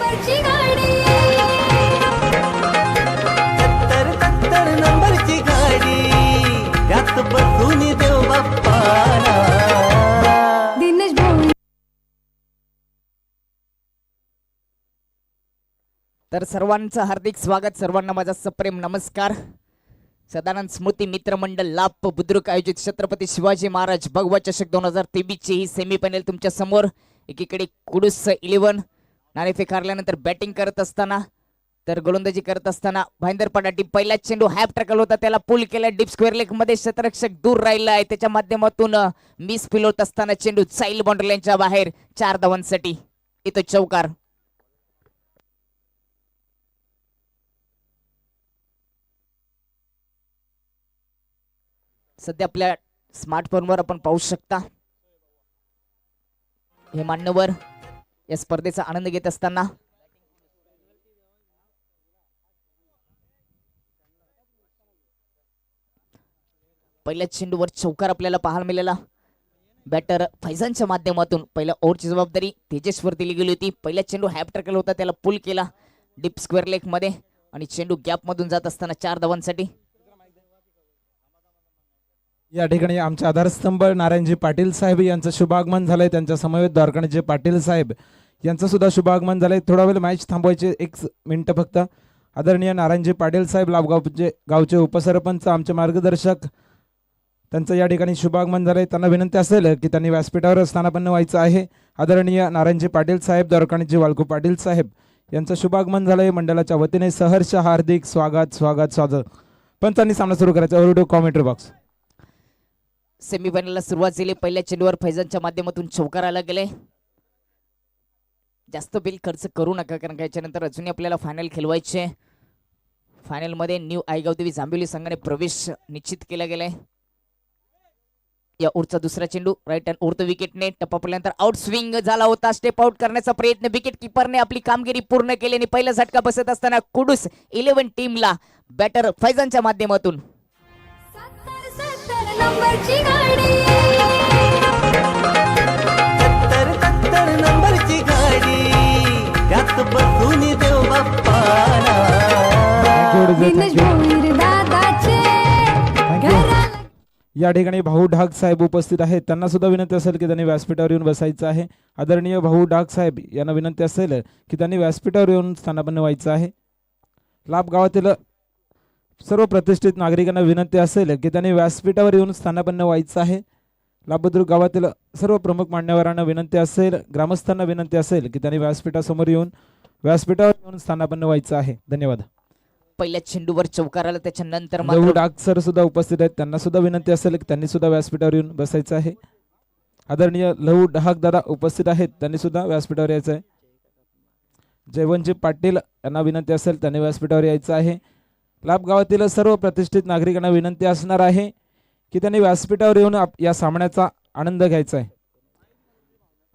नंबरची गाडी 77 नंबरची गाडी त्यात बसून देव बाप्पाला दिनेश भाऊ. तर सर्वांचं हार्दिक स्वागत. सर्वांना माझा सप्रेम नमस्कार. सदानंद स्मृती मित्र मंडळ लाप बुद्रुक आयोजित छत्रपती शिवाजी महाराज भगवा चषक 2023 ची ही सेमीफायनल तुमच्या समोर. एकीकडे कुडूस 11 नाणेफेक हारल्यानंतर बॅटिंग करत असताना तर गोलंदाजी करत असताना भाईंदरपाडा टीम पहिला चेंडू हॅप ट्रॅकल होता, त्याला पुल केला डीप स्क्वेअर लेग मध्ये. क्षेत्ररक्षक दूर राहिला आहे, त्याच्या माध्यमातून मिस फील होत असताना चेंडू साईल बाउंड्री लाईनच्या बाहेर 4 धावांसाठी. इथं चौकार. सध्या आपल्या स्मार्टफोनवर आपण पाहू शकता हे मान्यवर या स्पर्धेचा आनंद घेत असताना पहिल्या चेंडूवर चौकार आपल्याला पाहायला मिळाला. बॅटर फैजानच्या माध्यमातून पहिल्या ओव्हरची जबाबदारी तेजसवर दिली गेली होती. पहिल्या चेंडू हॅप ट्रॅकल होता, त्याला पुल केला डीप स्क्वेअर लेग मध्ये आणि चेंडू गॅप मधून जात असताना 4 धावांसाठी. या ठिकाणी आमचे आधारस्तंभ नारायणजी पाटील साहेब यांचं शुभागमन झालंय. त्यांच्या समवेत द्वारकाणीजी पाटील साहेब यांचं सुद्धा शुभागमन झालंय. थोडा वेळ मॅच थांबवायचे 1 मिनिट फक्त. आदरणीय नारायणजी पाटील साहेब लाभगावचे गावचे उपसरपंच आमचे मार्गदर्शक त्यांचं या ठिकाणी शुभागमन झालंय. त्यांना विनंती असेल की त्यांनी व्यासपीठावर स्थानापन्न व्हायचं आहे. आदरणीय नारायणजी पाटील साहेब द्वारकाणीजी वाळकू पाटील साहेब यांचं शुभागमन झालंय. मंडळाच्या वतीने सहर्ष हार्दिक स्वागत स्वागत स्वागत. पंचांनी सामना सुरू करायचा. Over to commentary box. सेमीफायनलला सुरुवात झाली. पहिल्या चेंडूवर फैजानच्या माध्यमातून चौकाराला गेले. जास्त बिल खर्च करू नका, कारण याच्यानंतर अजूनही आपल्याला फायनल खेळवायचे. फायनल मध्ये न्यू आयगाव देवी जांभिवली संघाने प्रवेश निश्चित केला गेलाय. या ओव्हरचा दुसरा चेंडू राईट हँड ओव्हर विकेटने टप्पा पडल्यानंतर आउट स्विंग झाला होता. स्टेप आउट करण्याचा प्रयत्न विकेट किपरने आपली कामगिरी पूर्ण केली आणि पहिला झटका बसत असताना कुडूस 11 टीमला बॅटर फैजानच्या माध्यमातून 77 नंबरची गाडी 77 नंबरची गाडी त्यात बसून देव बाप्पाला दिनेश भाऊ दादाचे घराला या ठिकाणी भाऊ ढाक साहेब उपस्थित आहेत. त्यांना सुद्धा विनंती असेल की त्यांनी व्यासपीठावर येऊन बसायचं आहे. आदरणीय भाऊ ढाक साहेब यांना विनंती असेल की त्यांनी व्यासपीठावर येऊन स्थानापन्न व्हायचं आहे. लाभ गावातील सर्व प्रतिष्ठित नागरिकांना विनंती असेल की त्यांनी व्यासपीठावर येऊन स्थानापन्न व्हायचं आहे. लाभबुद्रुक गावातील सर्व प्रमुख मान्यवरांना विनंती असेल, ग्रामस्थांना विनंती असेल की त्यांनी व्यासपीठासमोर येऊन व्यासपीठावर येऊन स्थानापन्न व्हायचं आहे. धन्यवाद. पहिल्या चेंडूवर चौकाराला त्याच्यानंतर लहू मात्र डाक सर सुद्धा उपस्थित आहेत. त्यांना सुद्धा विनंती असेल की त्यांनी सुद्धा व्यासपीठावर येऊन बसायचं आहे. आदरणीय लहू डाक दादा उपस्थित आहेत. त्यांनी सुद्धा व्यासपीठावर यायचं आहे. जयवंतजी पाटील यांना विनंती असेल त्यांनी व्यासपीठावर यायचं आहे. लाभ गावातील सर्व प्रतिष्ठित नागरिकांना विनंती असणार आहे की त्यांनी व्यासपीठावर येऊन या सामन्याचा आनंद घ्यायचा आहे.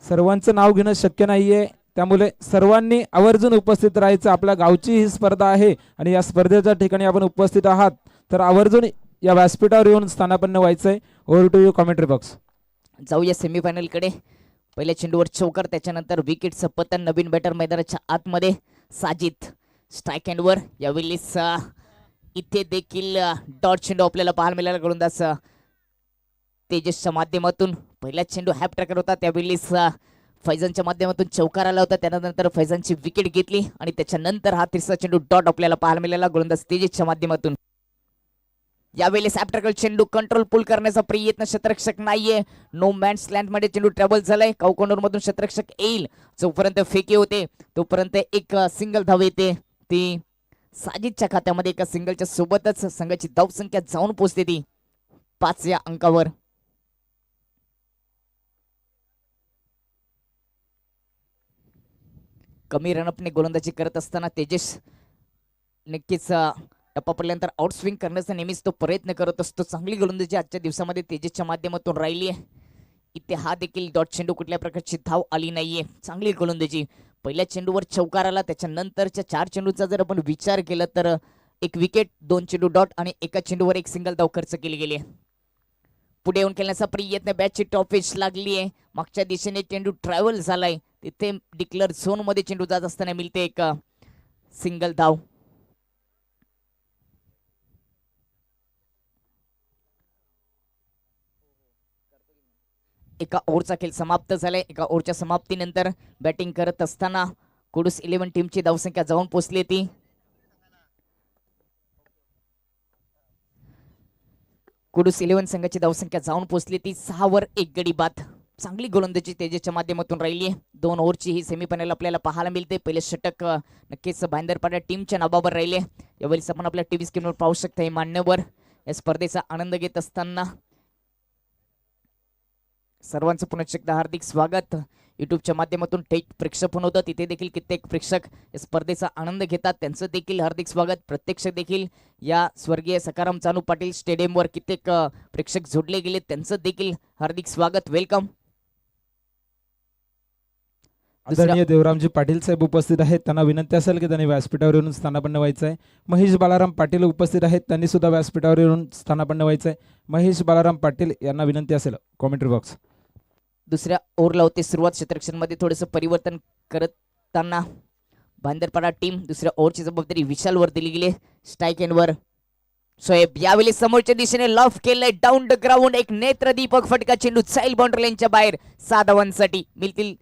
सर्वांचं नाव घेणं शक्य नाहीये, त्यामुळे सर्वांनी आवर्जून उपस्थित राहायचं. आपल्या गावची ही स्पर्धा आहे आणि या स्पर्धेच्या ठिकाणी आपण उपस्थित आहात, तर आवर्जून या व्यासपीठावर येऊन स्थानापन्न व्हायचंय. Over to you commentary box. जाऊया सेमीफायनल कडे. पहिल्या चेंडूवर चौकार, त्याच्यानंतर विकेटचं पतन. नवीन बॅटर मैदानाच्या आतमध्ये साजिद स्ट्राईक हँडवर. यावेळी इथे देखील डॉट चेंडू आपल्याला पाहायला मिळाला. गोलंदाज तेजसच्या माध्यमातून पहिला चेंडू हॅप ट्रॅकर होता, त्यावेळी फैजानच्या माध्यमातून चौकार आला होता. त्यानंतर फैजानची विकेट घेतली आणि त्याच्यानंतर हा तिसरा चेंडू डॉट आपल्याला पाहायला मिळाला गोलंदाज तेजसच्या माध्यमातून. यावेळी हॅप ट्रॅकर चेंडू कंट्रोल पुल करण्याचा प्रयत्न, क्षेत्ररक्षक नाहीये. नो मॅन्स लँड मध्ये चेंडू ट्रॅव्हल झालाय. काउकॉर्नर मधून क्षेत्ररक्षक येईल, जोपर्यंत फेके होते तोपर्यंत एक सिंगल धाव येते. ती साजिदच्या खात्यामध्ये एका सिंगलच्या सोबतच संघाची धावसंख्या जाऊन पोहोचते ती 5 या अंकावर. कमी रनअपने गोलंदाजी करत असताना तेजस नक्कीच टप्पा पडल्यानंतर आउट स्विंग करण्याचा नेहमीच तो प्रयत्न करत असतो. चांगली गोलंदाजी आजच्या दिवसामध्ये तेजसच्या माध्यमातून राहिली आहे. इथे हा देखील डॉट चेंडू कुठल्या प्रकारची धाव आली नाहीये. चांगली गोलंदाजी. पहिल्या चेंडूवर चौकार आला, त्याच्यानंतरच्या 4 चेंडूचा जर आपण विचार केला तर 1 विकेट, 2 चेंडू डॉट आणि एका चेंडूवर 1 सिंगल धाव खर्च केली गेली आहे. पुढे येऊन खेळण्याचा प्रयत्न, बॅटची टॉप एज लागली आहे. मागच्या दिशेने चेंडू ट्रॅव्हल झालाय, तिथे डिक्लेअर झोन मध्ये चेंडू जात असताना मिळते एक सिंगल धाव. एका ओव्हरचा खेळ समाप्त झालाय. एका ओव्हरच्या समाप्तीनंतर बॅटिंग करत असताना कुडूस 11 टीमची धावसंख्या जाऊन पोहोचली ती कुडूस 11 संघाची धावसंख्या जाऊन पोहोचली ती 6 वर 1 गडी बाद. चांगली गोलंदाजी तेजाच्या माध्यमातून राहिली आहे. 2 ओव्हरची ही सेमीफायनल आपल्याला पाहायला मिळते. पहिले षटक नक्कीच भाईंदरपाडा टीमच्या नावावर राहिले. यावेळेस आपण आपल्या टीव्ही स्क्रीनवर पाहू शकता हे मान्यवर या स्पर्धेचा आनंद घेत असताना सर्वांचं पुन्हा एकदा हार्दिक स्वागत. युट्यूबच्या माध्यमातून थेट प्रेक्षेपण होतं, तिथे देखील कित्येक प्रेक्षक या स्पर्धेचा आनंद घेतात, त्यांचं देखील हार्दिक स्वागत. प्रत्यक्ष देखील या स्वर्गीय सखाराम चानू पाटील स्टेडियमवर कित्येक प्रेक्षक जोडले गेले, त्यांचं देखील हार्दिक स्वागत. वेलकम. आदरणीय देवरामजी पाटील साहेब उपस्थित आहेत, त्यांना विनंती असेल की त्यांनी व्यासपीठावर येऊन स्थानापन्न व्हायचं आहे. महेश बालाराम पाटील उपस्थित आहेत, त्यांनी सुद्धा व्यासपीठावर येऊन स्थानापन्न व्हायचं आहे. महेश बालाराम पाटील यांना विनंती असेल. Commentary box. दुसऱ्या ओव्हरला होते सुरुवात. क्षेत्ररक्षणमध्ये थोडंसं परिवर्तन करताना भांदरपाडा टीम दुसऱ्या ओव्हरची जबाबदारी विशालवर दिली गेली. स्ट्राईक एंडवर शोएब यावेळी समोरच्या दिशेने लॉफ केलंय डाऊन द ग्राउंड. एक नेत्रदीपक फटका, चेंडू साईल बाउंड्री लाईनच्या बाहेर. 6 धावांसाठी मिळतील.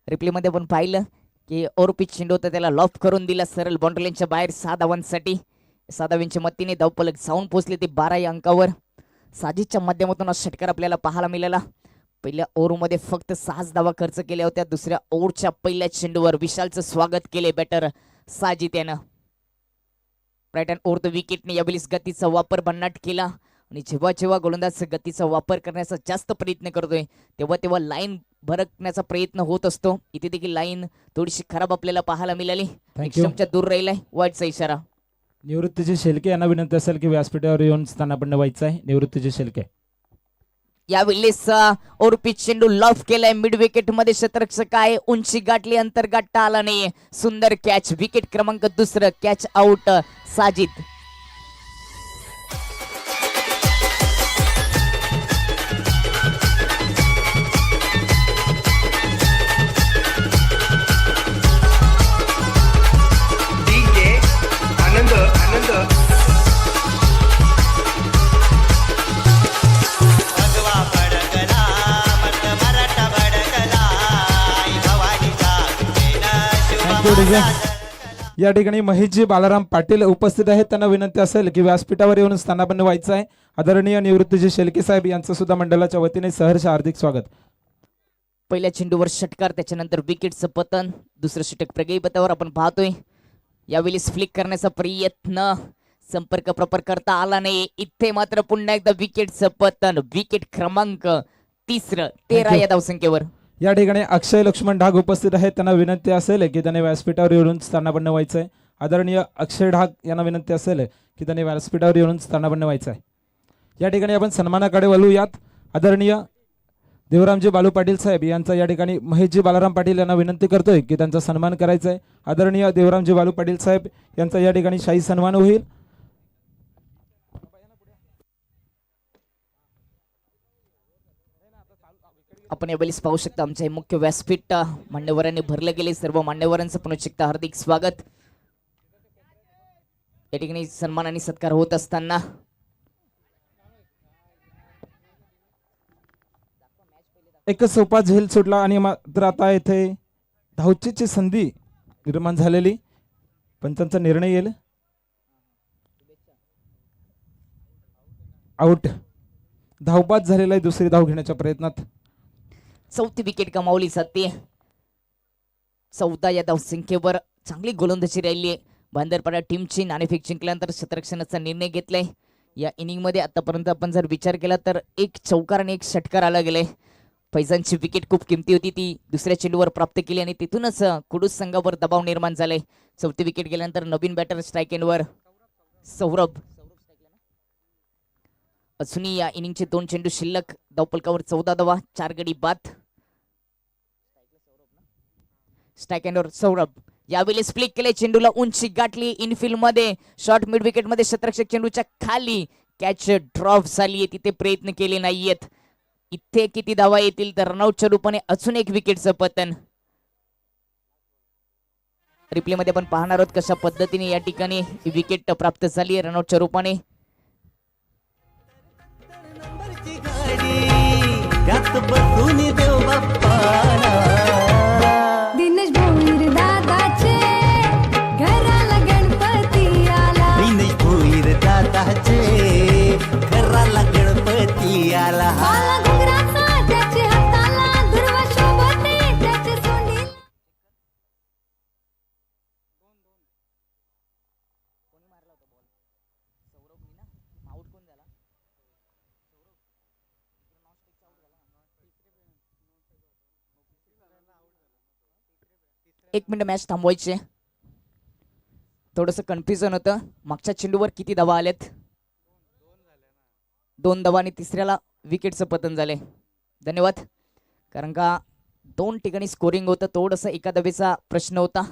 रिप्ले मध्ये आपण पाहिलं की ओव्हर पिच चेंडू होता, त्याला लॉफ करून दिला सरळ बाउंड्री लाईनच्या बाहेर. 6 धावांसाठी 6 धावांच्या मतीने धावफलक जाऊन पोहोचले ते 12 या अंकावर. साजिदच्या माध्यमातून हा षटकार आपल्याला पाहायला मिळाला. पहिल्या ओव्हरमध्ये फक्त 6 धावा खर्च केल्या होत्या. दुसऱ्या ओव्हरच्या पहिल्या चेंडूवर विशालचं स्वागत केले बॅटर साजिद यानं. राईट हँड ओव्हर द विकेटने यावेळी गतीचा वापर भन्नाट केला आणि जेव्हा जेव्हा गोलंदाज गतीचा वापर करण्याचा जास्त प्रयत्न करतोय तेव्हा तेव्हा लाईन भरकण्याचा प्रयत्न होत असतो. इथे देखील लाईन थोडीशी खराब आपल्याला पाहायला मिळाली. एक्स्ट्रमच्या दूर राहिलाय, वाईटचा इशारा. निवृत्तीचे शेलके यांना विनंती असेल की व्यासपीठावर येऊन स्थानापन्न व्हायचं आहे. निवृत्तीचे शेलके यावेळेस ओव्हर पिच चेंडू लॉफ केलाय मिड विकेट मध्ये. क्षेत्ररक्षक आहे, उंची गाठली, अंतर गाठता आला नाही. सुंदर कॅच. विकेट क्रमांक 2, कॅच आउट साजिद. या ठिकाणी महेशजी बालाराम पाटील उपस्थित आहेत, त्यांना विनंती असेल की व्यासपीठावर येऊन स्थानापन्न व्हायचं आहे. आदरणीय निवृत्तीजी शेलके साहेब यांचं सुद्धा मंडळाच्या वतीने सहर्ष हार्दिक स्वागत. पहिल्या चेंडूवर षटकार, त्याच्यानंतर विकेटचं पतन. दुसरं षटक प्रगतीपथावर आपण पाहतोय. यावेळी फ्लिक करण्याचा प्रयत्न, संपर्क प्रॉपर करता आला नाही. इथे मात्र पुन्हा एकदा विकेटचं पतन. विकेट क्रमांक 3, 13 या धावसंख्येवर. या ठिकाणी अक्षय लक्ष्मण ढाग उपस्थित आहेत, त्यांना विनंती असेल की त्यांनी व्यासपीठावर येऊन स्थानापन्न व्हायचं आहे. आदरणीय अक्षय ढाग यांना विनंती असेल की त्यांनी व्यासपीठावर येऊन स्थानापन्न व्हायचं आहे. या ठिकाणी आपण सन्मानाकडे वळूयात. आदरणीय देवरामजी बालू पाटील साहेब यांचा या ठिकाणी महेशजी बालाराम पाटील यांना विनंती करतोय की त्यांचा सन्मान करायचा आहे. आदरणीय देवरामजी बालू पाटील साहेब यांचा या ठिकाणी शाही सन्मान होईल. आपण यावेळी पाहू शकता आमचे मुख्य व्यासपीठ मान्यवरांनी भरले गेले. सर्व मान्यवरांचं पुन्हा एकदा हार्दिक स्वागत. या ठिकाणी सन्मान आणि सत्कार होत असताना एकच सोपा झेल सुटला आणि मात्र आता येथे धावचीची संधी निर्माण झालेली. पंचांचा निर्णय येईल. आउट. धावबाद झालेला आहे दुसरी धाव घेण्याच्या प्रयत्नात. चौथी विकेट गमावली जाते. 14 या धावसंख्येवर चांगली गोलंदाजी राहिली आहे भांदरपाडा टीमची. नाणेफेक जिंकल्यानंतर क्षेत्ररक्षणाचा निर्णय घेतलाय. या इनिंग मध्ये आतापर्यंत आपण जर विचार केला तर 1 चौकार आणि 1 षटकार आला गेलाय. फैजानची विकेट खूप किमती होती, ती दुसऱ्या चेंडूवर प्राप्त केली आणि तिथूनच कुडूस संघावर दबाव निर्माण झालाय. चौथी विकेट गेल्यानंतर नवीन बॅटर स्ट्राईक एंडवर सौरभ. अजूनही या इनिंगचे 2 चेंडू शिल्लक. धावपलकावर 14 धावा, 4 गडी बाद. स्ट्राईक अँडवर सौरभ यावेळेस फ्लिक केले, चेंडूला उंची गाठली इनफिल्ड मध्ये. शॉर्ट मिड विकेट मध्ये क्षेत्ररक्षक चेंडूच्या खाली कॅच ड्रॉप झाली, तिथे प्रयत्न केले नाहीयेत. इथे किती धावा येतील तर रनआउटच्या रूपाने अजून एक विकेटचं पतन. रिप्ले मध्ये आपण पाहणार आहोत कशा पद्धतीने या ठिकाणी विकेट प्राप्त झाली आहे रनआउटच्या रूपाने. नंबरची गाडी त्यात बसून देव बाप्पाला. दिनेश भोईर दादाचे घराला गणपती आला. दिनेश भोईर दादाचे घराला गणपती आला. आला घुंगराचा त्याच्या हाताला, दुर्वा शोभते त्याच्या सोंडीला. एक मिनिट मॅच थांबवायचे. थोडस कन्फ्युजन होतं. मागच्या चेंडूवर किती धावा आलेत? 2 धावा आणि तिसऱ्याला विकेटचं पतन झाले. धन्यवाद. कारण का 2 ठिकाणी स्कोरिंग होतं, थोडंसं एका धावेचा प्रश्न होता,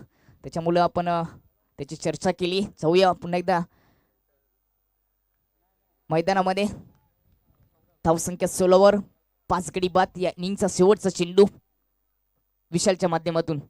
त्याच्यामुळे आपण त्याची चर्चा केली. जाऊया पुन्हा एकदा मैदानामध्ये. धावसंख्या 16वर 5 गडी बाद. या इनिंगचा शेवटचा चेंडू विशालच्या माध्यमातून.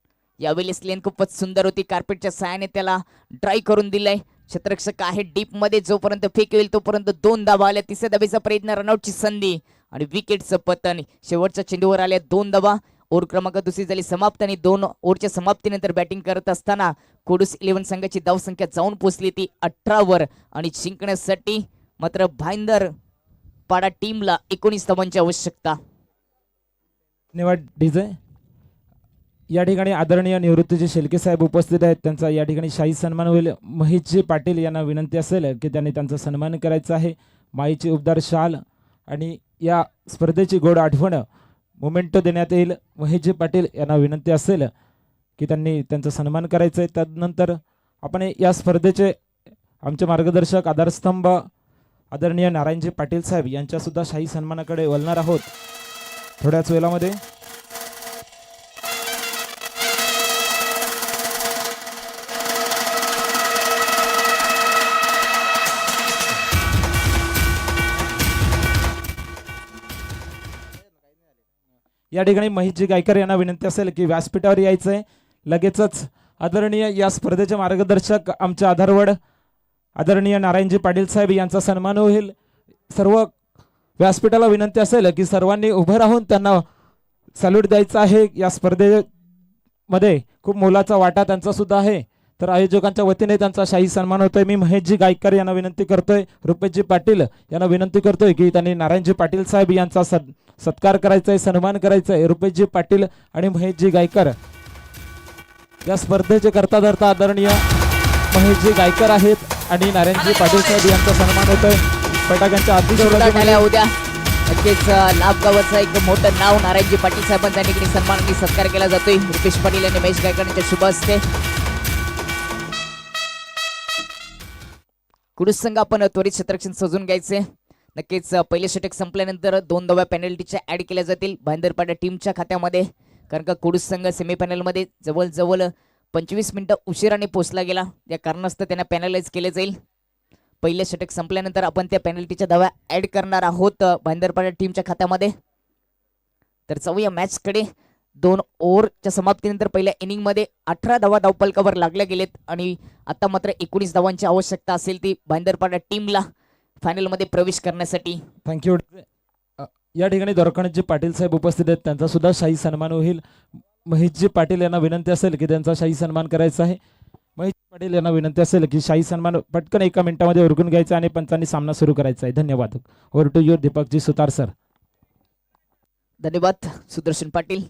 यावेळेस लेन खूपच सुंदर होती, कार्पेटच्या साहाय्याने त्याला ड्राय करून दिलंय. क्षेत्ररक्षक आहे डीप मध्ये, जोपर्यंत फेक येईल तोपर्यंत 2 धावा आल्या. तिसऱ्या धावेचा प्रयत्न, रनआउटची संधी आणि विकेटचं पतन. शेवटच्या चेंडूवर आल्या 2 धावा. ओव्हर क्रमांक दुसरी झाली समाप्त आणि 2 ओव्हरच्या समाप्तीनंतर बॅटिंग करत असताना कोडूस 11 संघाची धावसंख्या जाऊन पोहोचली ती 18वर आणि जिंकण्यासाठी मात्र भाईंदर पाडा टीमला 19 धावांची आवश्यकता. धन्यवाद डीजे. या ठिकाणी आदरणीय निवृत्तीचे शेलके साहेब उपस्थित आहेत, त्यांचा या ठिकाणी शाही सन्मान होईल. महेशजी पाटील यांना विनंती असेल की त्यांनी त्यांचा सन्मान करायचा आहे. माईची उबदार शाल आणि या स्पर्धेची गोड आठवण मोमेंटो देण्यात येईल. महेशजी पाटील यांना विनंती असेल की त्यांनी त्यांचा सन्मान करायचा आहे. त्यानंतर आपण या स्पर्धेचे आमचे मार्गदर्शक आधारस्तंभ आदरणीय नारायणजी पाटील साहेब यांच्यासुद्धा शाही सन्मानाकडे वळणार आहोत थोड्याच वेळामध्ये. या ठिकाणी महेशजी गायकर यांना विनंती असेल की व्यासपीठावर यायचं आहे लगेचच. आदरणीय या स्पर्धेचे मार्गदर्शक आमचे आधारवड आदरणीय नारायणजी पाटील साहेब यांचा सन्मान होईल. सर्व व्यासपीठाला विनंती असेल की सर्वांनी उभं राहून त्यांना सॅल्यूट द्यायचा आहे. या स्पर्धेमध्ये खूप मोलाचा वाटा त्यांचा सुद्धा आहे, तर आयोजकांच्या वतीने त्यांचा शाही सन्मान होतोय. मी महेशजी गायकर यांना विनंती करतोय, रुपेशजी पाटील यांना विनंती करतोय की त्यांनी नारायणजी पाटील साहेब यांचा सत्कार करायचा आहे, सन्मान करायचा आहे. रुपेशजी पाटील आणि महेशजी गायकर या स्पर्धेचे करता धरता आदरणीय महेशजी गायकर आहेत आणि नारायणजी पाटील साहेब यांचा सन्मान होतोय. फटाक्यांच्या आधी उद्या नक्कीच लाभ गावाचं एक मोठं नाव नारायणजी पाटील साहेबांचा ठिकाणी सन्मान आणि सत्कार केला जातोय. रुपेश पाटील आणि महेश गायकर यांच्या शुभ हस्ते. कुडूस संघ आपण त्वरित क्षेत्ररक्षण सजून घ्यायचे. नक्कीच पहिले षटक संपल्यानंतर 2 धावा पेनल्टीच्या ऍड केल्या जातील भाईंदरपाडा टीमच्या खात्यामध्ये. कारण का कुडूस संघ सेमीफायनलमध्ये जवळजवळ 25 मिनिटं उशिराने पोहोचला गेला, या कारणास्तव त्यांना पॅनलाइज केले जाईल. पहिले षटक संपल्यानंतर आपण त्या पेनल्टीच्या धावा ऍड करणार आहोत भाईंदरपाडा टीमच्या खात्यामध्ये. तर जाऊया मॅचकडे. 2 ओव्हरच्या समाप्तीनंतर पहिल्या इनिंगमध्ये 18 धावा धावपलकावर लागल्या गेलेत आणि आता मात्र 19 धावांची आवश्यकता असेल ती भाईंदरपाडा टीमला फायनलमध्ये प्रवेश करण्यासाठी. थँक्यू. या ठिकाणी दोरखंडजी पाटील साहेब उपस्थित आहेत, त्यांचा सुद्धा शाही सन्मान होईल. महेशजी पाटील यांना विनंती असेल की त्यांचा शाही सन्मान करायचा आहे. महेश पाटील यांना विनंती असेल की शाही सन्मान पटकन 1 मिनिटामध्ये उरकून घ्यायचा आणि पंचांनी सामना सुरू करायचा आहे. धन्यवाद. ओव्हर टू युअर दीपकजी सुतार सर. धन्यवाद सुदर्शन पाटील.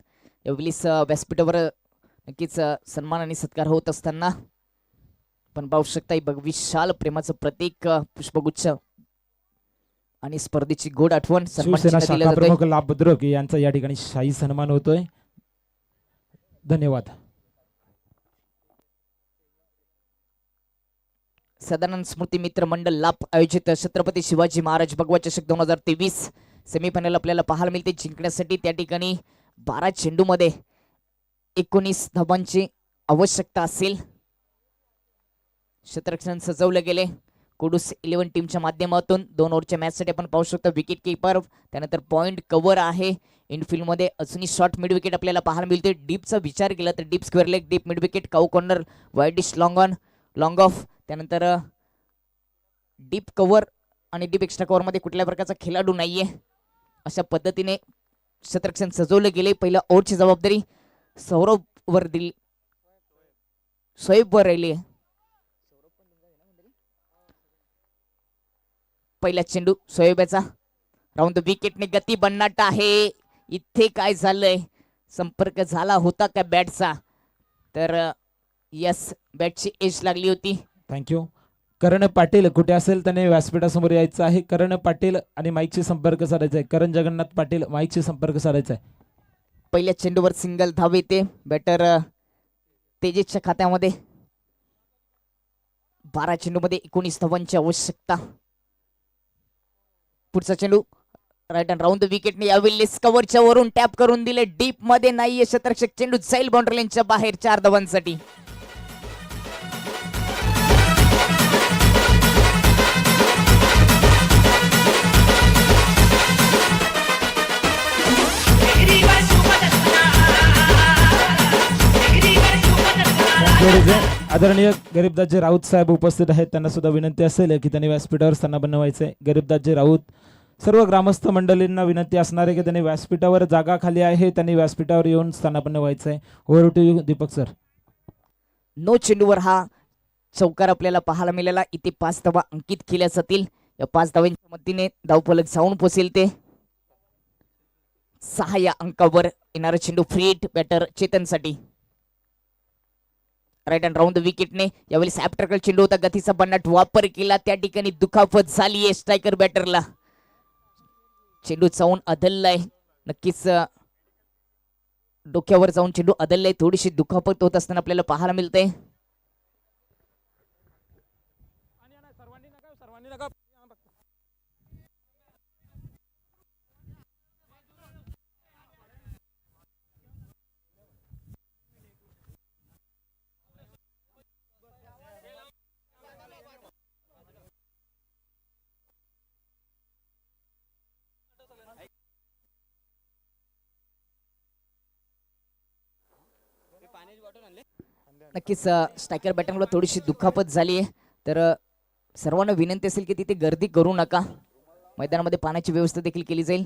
यावेळीस व्यासपीठावर नक्कीच सन्मान आणि सत्कार होत असताना पण पाहू शकता विशाल प्रेमाचं प्रतीक पुष्पगुच्छ आणि स्पर्धेची गोड आठवण शिवसेना शाखा प्रमुख लाभ बुद्रुक यांचा या ठिकाणी शाही सन्मान होतोय. धन्यवाद. सदानंद स्मृती मित्र मंडळ लाभ आयोजित छत्रपती शिवाजी महाराज भगवा चषक 2023 सेमीफायनल आपल्याला पाहायला मिळते. जिंकण्यासाठी त्या ठिकाणी 12 चेंडूमध्ये 19 धावांची आवश्यकता असेल. क्षेत्ररक्षण सजवलं गेले कुडूस 11 टीमच्या माध्यमातून. 2 ओव्हरच्या मॅचसाठी आपण पाहू शकतो विकेट कीपर, त्यानंतर पॉइंट कव्हर आहे. इनफिल्ड मध्ये अजूनही शॉर्ट मिड विकेट आपल्याला पाहायला मिळते. डीपचा विचार केला तर deep square leg, deep mid wicket, cow corner, wide dish, long on, long of, त्यानंतर डीप कव्हर आणि डीप एक्स्ट्रा कव्हर मध्ये कुठल्या प्रकारचा खेळाडू नाहीये. अशा पद्धतीने क्षेत्ररक्षण सजवले गेले. पहिल्या ओव्हरची जबाबदारी सौरभ वर दिली, शोएब वर राहिली. पहिला चेंडू शोएबाचा राऊंड द विकेटने गती बन्नाट आहे. इथे काय झालंय, संपर्क झाला होता का बॅटचा, तर यस बॅटची एज लागली होती. थँक्यू. करण पाटील कुठे असेल त्याने व्यासपीठासमोर यायचं आहे. करण पाटील आणि माईकशी संपर्क साधायचा आहे. करण जगन्नाथ पाटील माईकशी संपर्क साधायचा आहे. पहिल्या चेंडूवर सिंगल धाव येते. बॅटर तेजेसच्या खात्यामध्ये 12 चेंडूमध्ये 19 धावांची आवश्यकता. पुढचा चेंडू राईट अँड राऊंड द विकेटने यावेळी कव्हरच्या वरून टॅप करून दिले. डीप मध्ये नाहीये क्षेत्ररक्षक, चेंडू जाईल बाउंड्री लाईनच्या बाहेर 4 धावांसाठी. आदरणीय गरीबदासजी राऊत साहेब उपस्थित आहेत. त्यांना सुद्धा विनंती असेल की त्यांनी व्यासपीठावर स्थानापन्न व्हायचे. गरीबदासजी राऊत, सर्व ग्रामस्थ मंडळींना विनंती असणार आहे की त्यांनी व्यासपीठावर जागा खाली आहे, त्यांनी व्यासपीठावर येऊन स्थानापन्न व्हायचंय. Over to you Deepak sir. No चेंडूवर हा चौकार आपल्याला पाहायला मिळाला. इथे 5 धावा अंकित केल्या जातील. या 5 धावांच्या मदतीने धावफलक जाऊन पोचेल ते 6 या अंकावर. येणारा चेंडू फ्री हिट बॅटर चेतनसाठी. राईट अँड राऊंड द विकेटने यावेळी सॅप्टरकल चेंडू होता, गतीचा बन्नाट वापर केला, त्या ठिकाणी दुखापत झाली आहे स्ट्रायकर बॅटरला. चेंडू जाऊन अदललाय, नक्कीच डोक्यावर जाऊन चेंडू अदललाय. थोडीशी दुखापत होत असताना आपल्याला पाहायला मिळते. नक्कीच स्ट्रायकर बॅटरला थोडीशी दुखापत झाली आहे, तर सर्वांना विनंती असेल की तिथे गर्दी करू नका. मैदानामध्ये पाण्याची व्यवस्था देखील केली जाईल.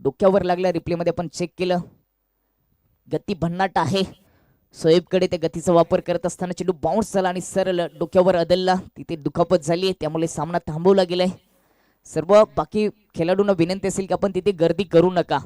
डोक्यावर लागला, रिप्ले मध्ये आपण चेक केलं, गती भन्नाट आहे. सोएबकडे त्या गतीचा वापर करत असताना चेंडू बाउन्स झाला आणि सरळ डोक्यावर अदलला, तिथे दुखापत झाली आहे, त्यामुळे सामना थांबवला गेलाय. सर्व बाकी खेळाडूंना विनंती असेल की आपण तिथे गर्दी करू नका.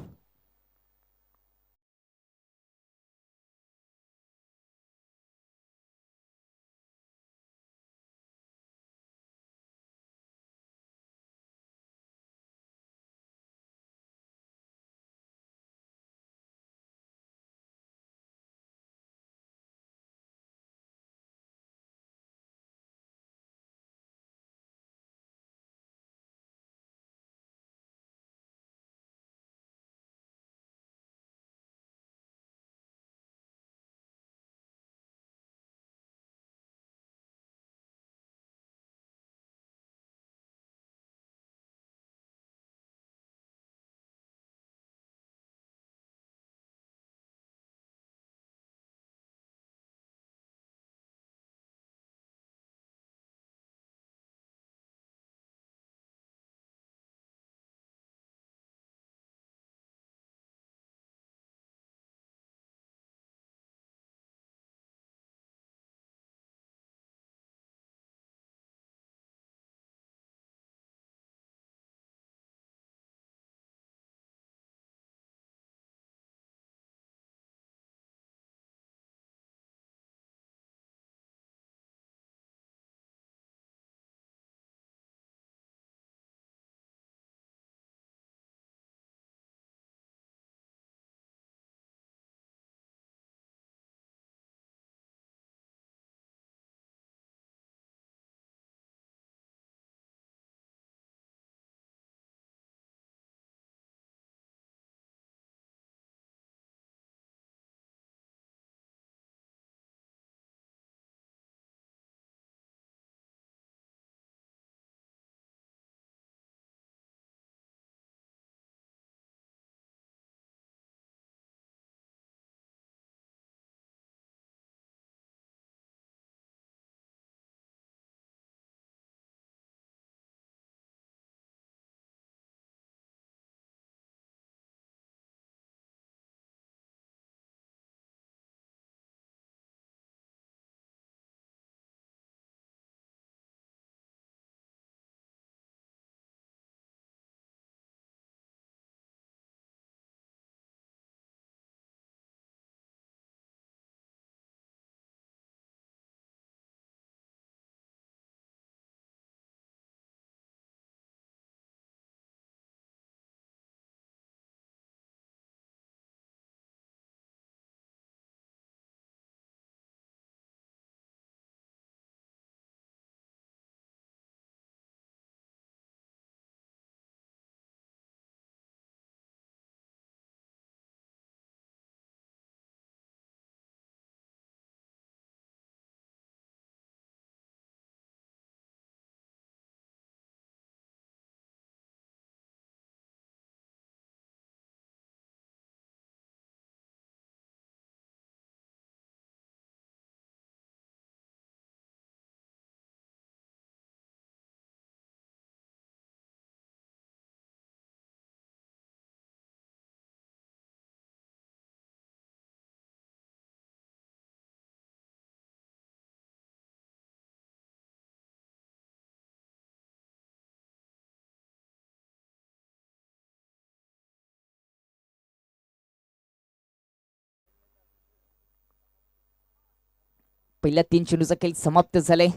पहिल्या 3 चेंडूचा खेळ समाप्त झालाय.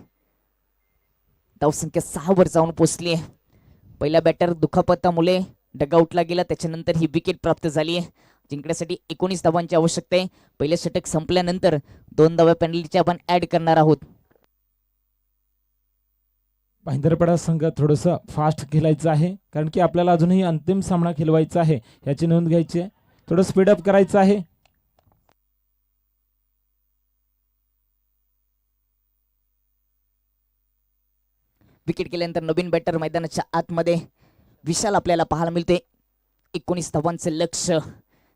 धावसंख्या 6 वर जाऊन पोहोचली आहे. पहिला बॅटर दुखापतामुळे डगआउटला गेला, त्याच्यानंतर ही विकेट प्राप्त झाली आहे. जिंकण्यासाठी 19 धावांची आवश्यकता आहे. पहिले षटक संपल्यानंतर 2 धावा पेनल्टीच्या आपण ऍड करणार आहोत. भाईंदरपाडा संघ थोडंसं फास्ट खेळायचं आहे, कारण की आपल्याला अजूनही अंतिम सामना खेळवायचा आहे, याची नोंद घ्यायची आहे. थोडं स्पीडअप करायचं आहे. विकेट केल्यानंतर नवीन बॅटर मैदानाच्या आतमध्ये विशाल आपल्याला पाहायला मिळते. 19 धावांचं लक्ष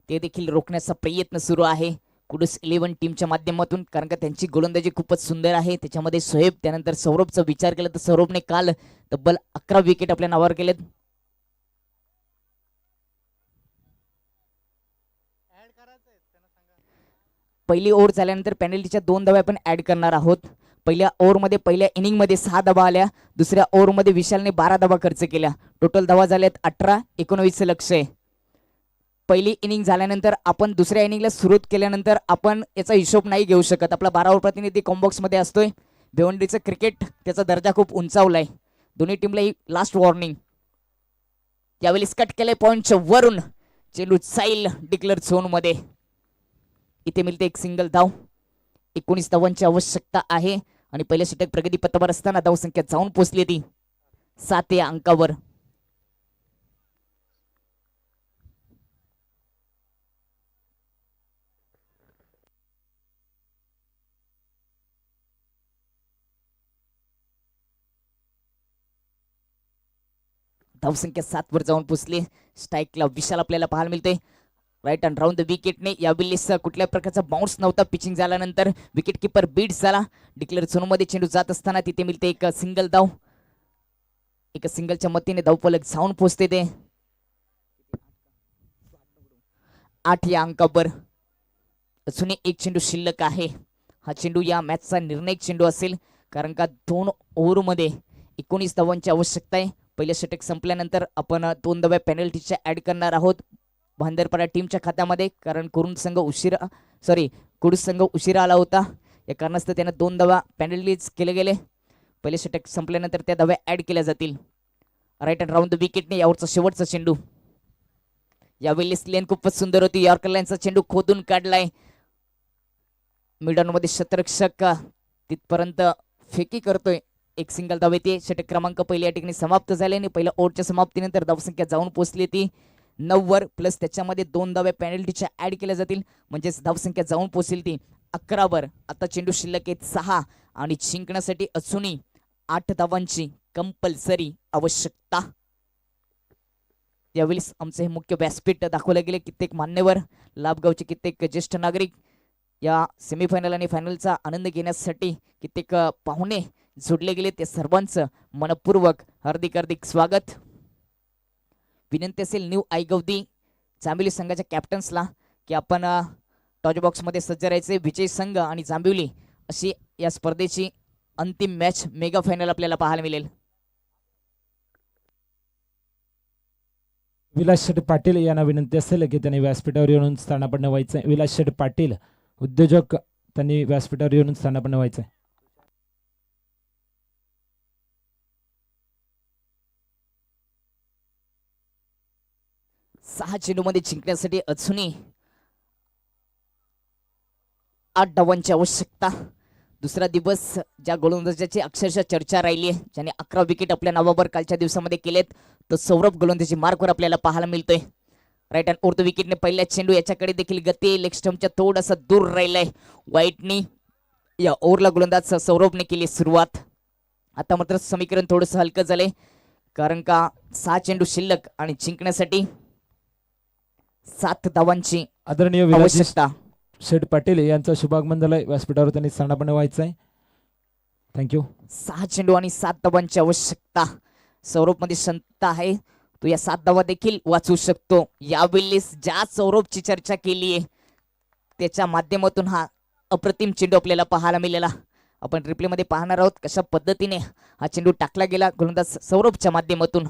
ते देखील रोखण्याचा प्रयत्न सुरू आहे कुडूस 11 टीमच्या माध्यमातून, कारण का त्यांची गोलंदाजी खूपच सुंदर आहे. त्याच्यामध्ये सोहेब, त्यानंतर सौरभचा विचार केला तर सौरभने काल तब्बल 11 विकेट आपल्या नावावर केलेत. पहिली ओव्हर झाल्यानंतर पेनल्टीच्या 2 धावा आपण ऍड करणार आहोत. पहिल्या ओव्हरमध्ये पहिल्या इनिंगमध्ये 6 धावा आल्या. दुसऱ्या ओव्हरमध्ये विशालने 12 धावा खर्च केल्या. टोटल धावा झाल्यात 18. 19चं लक्ष आहे. पहिली इनिंग झाल्यानंतर आपण दुसऱ्या इनिंगला सुरुवात केल्यानंतर आपण याचा हिशोब नाही घेऊ शकत. आपला 12 ओव्हर प्रतिनिधी कॉम्बॉक्समध्ये असतोय. भिवंडीचं क्रिकेट त्याचा दर्जा खूप उंचावलाय. दोन्ही टीमला ही लास्ट वॉर्निंग. यावेळी कट केलंय पॉईंटच्या वरून. चेंडू साईल डिक्लेअर झोनमध्ये. इथे मिळते एक सिंगल धाव. 19 धावांची आवश्यकता आहे आणि पहिले षटक प्रगतीपथावर असताना धावसंख्या जाऊन पोहोचली ती 7 या अंकावर. धावसंख्या 7 वर जाऊन पोहोचली. स्ट्राईकला विशाल आपल्याला पाहायला मिळते. राईट अँड राऊंड द विकेटने यावेळी कुठल्या प्रकारचा बाउन्स नव्हता. पिचिंग झाल्यानंतर विकेट किपर बीट झाला. डिक्लेअर झोनमध्ये चेंडू जात असताना तिथे मिळते एक सिंगल धाव. एका सिंगलच्या मतीने धावफलक जाऊन पोहोचते ते 8 या अंकावर. अजूनही एक चेंडू शिल्लक आहे. हा चेंडू या मॅचचा निर्णायक चेंडू असेल, कारण का 2 ओव्हरमध्ये 19 धावांची आवश्यकता आहे. पहिले षटक संपल्यानंतर आपण 2 धावा पेनल्टीच्या ऍड करणार आहोत भांदरपाडा टीमच्या खात्यामध्ये, कारण कुडूस संघ उशिरा आला होता. या कारणास्तव त्यांना 2 धावा पेनल्टीज केले गेले. पहिले षटक संपल्यानंतर त्या धावा ऍड केल्या जातील. राईट अँड राऊंड द विकेटने यावरचा शेवटचा चेंडू. यावेळी लेन खूपच सुंदर होती. यॉर्कर लाईनचा चेंडू खोदून काढलाय. मिडॉनमध्ये शतरक्षक तिथपर्यंत फेकी करतोय. एक सिंगल धाव येते. षटक क्रमांक पहिले या ठिकाणी समाप्त झाले आणि पहिल्या ओव्हरच्या समाप्तीनंतर धावसंख्या जाऊन पोहोचली ती 9 वर. प्लस त्याच्यामध्ये 2 धाव्या पेनल्टीच्या ऍड केल्या जातील, म्हणजेच धावसंख्या जाऊन पोहोचेल ती 11 वर. आता चेंडू शिल्लक आहेत 6 आणि जिंकण्यासाठी अजूनही 8 धावांची कंपल्सरी आवश्यकता. यावेळी आमचे हे मुख्य व्यासपीठ दाखवले गेले. कित्येक मान्यवर, लाभगावचे कित्येक ज्येष्ठ नागरिक, या सेमीफायनल आणि फायनलचा आनंद घेण्यासाठी कित्येक पाहुणे जोडले गेले. ते सर्वांचं मनपूर्वक हार्दिक हार्दिक स्वागत. विनंती असेल न्यू आयगवदी जांभिवली संघाच्या कॅप्टन्सला की आपण टॉच बॉक्समध्ये सज्ज राहायचे. विजय संघ आणि जांभिवली अशी या स्पर्धेची अंतिम मॅच मेगा फायनल आपल्याला पाहायला मिळेल. विलास शेठ पाटील यांना विनंती असेल की त्यांनी व्यासपीठावर येऊन स्थानापन्न व्हायचं आहे. विलास शेठ पाटील उद्योजक, त्यांनी व्यासपीठावर येऊन स्थानापन्न व्हायचं आहे. सहा चेंडूमध्ये जिंकण्यासाठी अजूनही 8 धावांची आवश्यकता. दुसरा दिवस ज्या गोलंदाजाची अक्षरशः चर्चा राहिली आहे, ज्याने 11 विकेट आपल्या नावावर कालच्या दिवसामध्ये केलेत, तो सौरभ गोलंदाजी मार्कवर आपल्याला पाहायला मिळतोय. राईट हँड ओव्हर द विकेटने पहिल्या चेंडू याच्याकडे देखील गती. लेग स्टंपच्या थोडासा दूर राहिलाय वाईटनी. या ओव्हरला गोलंदाज सौरभने केली सुरुवात. आता मात्र समीकरण थोडंसं हलकं झालंय, कारण का 6 चेंडू शिल्लक आणि जिंकण्यासाठी 7 धावांची आदरणीय आवश्यकता. शेठ पाटील यांचा शुभागमन झालाय. व्यासपीठावर त्यांनी स्थानापन्न व्हायचं आहे. थँक्यू. 6 चेंडू आणि 7 धावांची आवश्यकता. सौरभ मध्ये क्षमता आहे, तो या 7 धावा देखील वाचू शकतो. यावेळी ज्या सौरभची चर्चा केली आहे त्याच्या माध्यमातून हा अप्रतिम चेंडू आपल्याला पाहायला मिळाला. आपण रिप्ले मध्ये पाहणार आहोत कशा पद्धतीने हा चेंडू टाकला गेला गोलंदाज सौरभच्या माध्यमातून.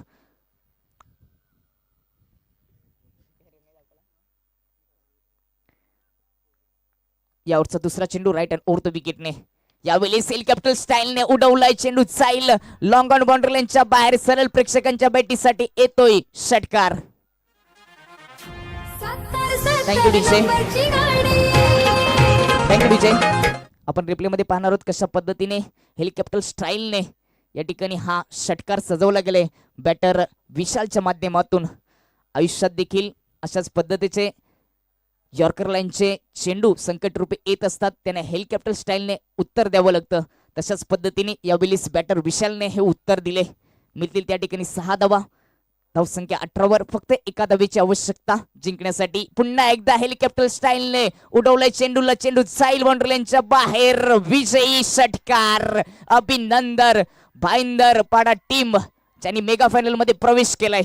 यावरचा दुसरा चेंडू राईट हँड ओव्हर द विकेटने यावेळी हेलिकॉप्टर स्टाईलने उडवलाय चेंडू जाईल लॉंग ऑन बाउंड्री लाईनच्या बाहेर सरळ प्रेक्षकांच्या बैठीसाठी येतोय षटकार. Thank you, DJ. नंबरची गाडी थँक्यू विजय. आपण रिप्ले मध्ये पाहणार आहोत कशा पद्धतीने हेलिकॉप्टर स्टाईलने या ठिकाणी हा षटकार सजवला गेलाय बॅटर विशालच्या माध्यमातून. आयुष्यात देखील अशाच पद्धतीचे यॉर्कर लाईनचे चेंडू संकट रूपे येत असतात, त्याने हेलिकॉप्टर स्टाईलने उत्तर द्यावं लागतं. तशाच पद्धतीने यावेळी बॅटर विशालने हे उत्तर दिले. मिळतील त्या ठिकाणी 6 धावा. धावसंख्या 18 वर फक्त एका धावेची आवश्यकता जिंकण्यासाठी. पुन्हा एकदा हेलिकॉप्टर स्टाईलने उडवलाय चेंडूला, चेंडू जाईल बाउंड्री लाईनच्या बाहेर. विजयी षटकार. अभिनंदन भाईंदर पाडा टीम ज्यांनी मेगा फायनल मध्ये प्रवेश केलाय.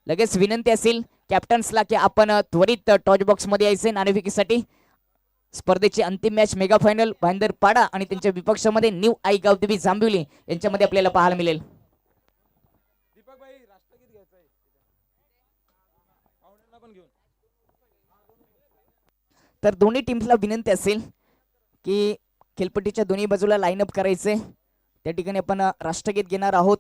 लगेच विनंती असेल कॅप्टन्सला की आपण त्वरित टॉच बॉक्स मध्ये यायचे नाणेफेकीसाठी. स्पर्धेची अंतिम मॅच मेगा फायनल भाईंदर पाडा आणि त्यांच्या विपक्षामध्ये न्यू आई गावदेवी जांभिवली यांच्यामध्ये आपल्याला पाहायला मिळेल. तर दोन्ही टीम्सला विनंती असेल की खेळपट्टीच्या दोन्ही बाजूला लाईनअप करायचे. त्या ठिकाणी आपण राष्ट्रगीत घेणार आहोत.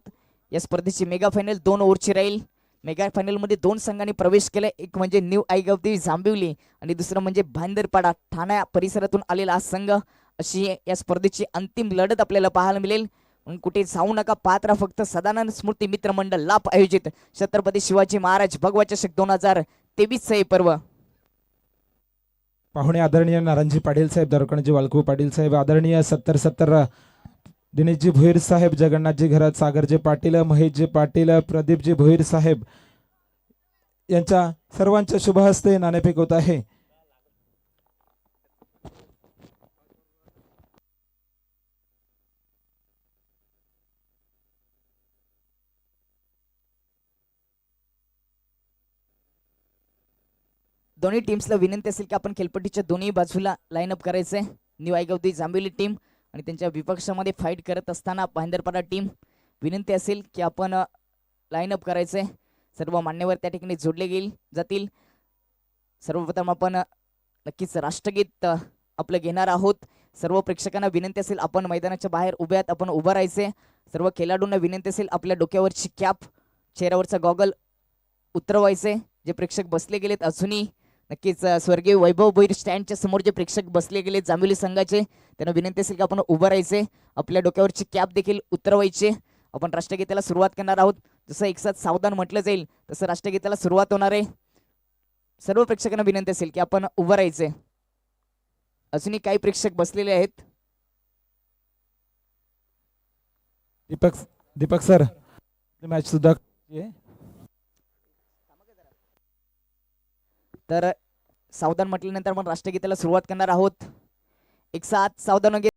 या स्पर्धेची मेगा फायनल 2 ओव्हरची राहील. मेगा फायनल मध्ये 2 संघांनी प्रवेश केलाय. एक म्हणजे न्यू आई गावदेवी जांभिवली आणि दुसरं म्हणजे भाईंदरपाडा ठाणा परिसरातून आलेला हा संघ. अशी या स्पर्धेची अंतिम लढत आपल्याला पाहायला मिळेल. म्हणून कुठे जाऊ नका, पाहत राहा फक्त सदानंद स्मृती मित्र मंडळ लाभ आयोजित छत्रपती शिवाजी महाराज भगवा चषक 2023 हे पर्व. पाहुणे आदरणीय नारायणजी पाटील साहेब, दरकणजी वालकू पाटील साहेब, आदरणीय 70 दिनेशजी भोईर साहेब, जगन्नाथजी घरात, सागरजी पाटील, महेशजी पाटील, प्रदीपजी भोईर साहेब यांच्या सर्वांच्या शुभ हस्ते नाणेफेक होत आहे. दोन्ही टीम्सला विनंती असेल की आपण खेळपट्टीच्या दोन्ही बाजूला लाईनअप करायचंय. न्यू आई गावदेवी जांभिवली टीम आणि त्यांच्या विपक्षामध्ये फाईट करत असताना भाईंदरपाडा टीम. विनंती असेल की आपण लाईनअप करायचंय. सर्व मान्यवर त्या ठिकाणी जोडले जातील. सर्वप्रथम आपण नक्कीच राष्ट्रगीत आपलं घेणार आहोत. सर्व प्रेक्षकांना विनंती असेल आपण मैदानाच्या बाहेर उभ्यात आपण उभं राहायचे. सर्व खेळाडूंना विनंती असेल आपल्या डोक्यावरची कॅप, चेहऱ्यावरचा गॉगल उतरवायचे. जे प्रेक्षक बसले गेलेत अजूनही नक्कीच स्वर्गीय वैभव भोईर स्टँडच्या समोर जे प्रेक्षक बसले गेले जांभिवली संघाचे, त्यांना विनंती असेल की आपण उभं राहायचे. आपल्या डोक्यावरची कॅप देखील उतरवायची. आपण राष्ट्रगीताला सुरुवात करणार आहोत. जसं एक साथ सावधान म्हटलं जाईल तसं राष्ट्रगीताला सुरुवात होणार आहे. सर्व प्रेक्षकांना विनंती असेल की आपण उभं राहायचे. अजूनही काही प्रेक्षक बसलेले आहेत. दीपक सर, मॅच सुद्धा तर सावधान म्हटल्यानंतर आपण राष्ट्रगीताला सुरुवात करणार आहोत. एक साथ सावधान वगैरे.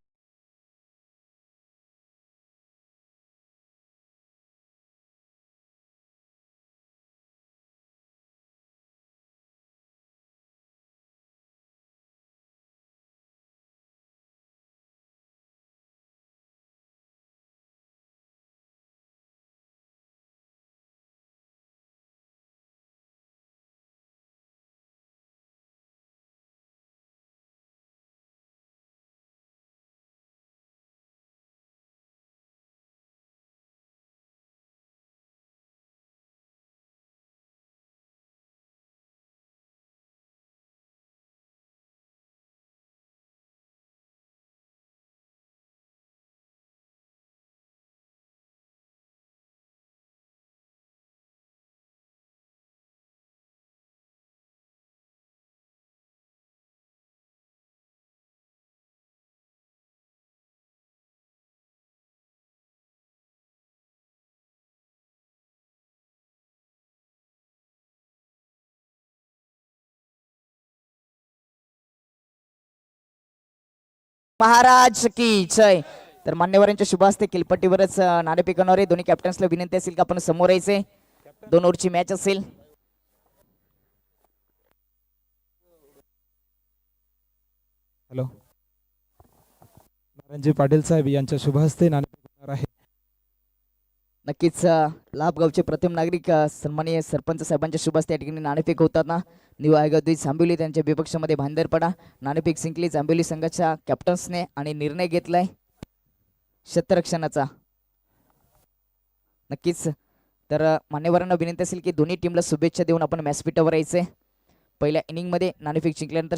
महाराज की जय. तर मान्यवरांच्या शुभ हस्ते किलपट्टीवरच नाणेफेक होणार आहे. दोन्ही कॅप्टन्सला विनंती असेल की आपण समोर यायचे. 2 ओव्हरची मॅच असेल. हॅलो, नारायणजी पाटील साहेब यांच्या शुभ हस्ते नाणेफेक होणार आहे. नक्कीच लाभगावचे प्रथम नागरिक सन्माननीय सरपंच साहेबांच्या शुभ हस्ते या ठिकाणी नाणेफेक होताना न्यू आयगावदेवी जांभिवली त्यांच्या विपक्षामध्ये भाईंदरपाडा. नाणेफेक जिंकली जांभिवली संघाच्या कॅप्टन्सने आणि निर्णय घेतलाय क्षेत्ररक्षणाचा. नक्कीच तर मान्यवरांना विनंती असेल की दोन्ही टीमला शुभेच्छा देऊन आपण व्यासपीठावर यायचंय. पहिल्या इनिंगमध्ये नाणेफेक जिंकल्यानंतर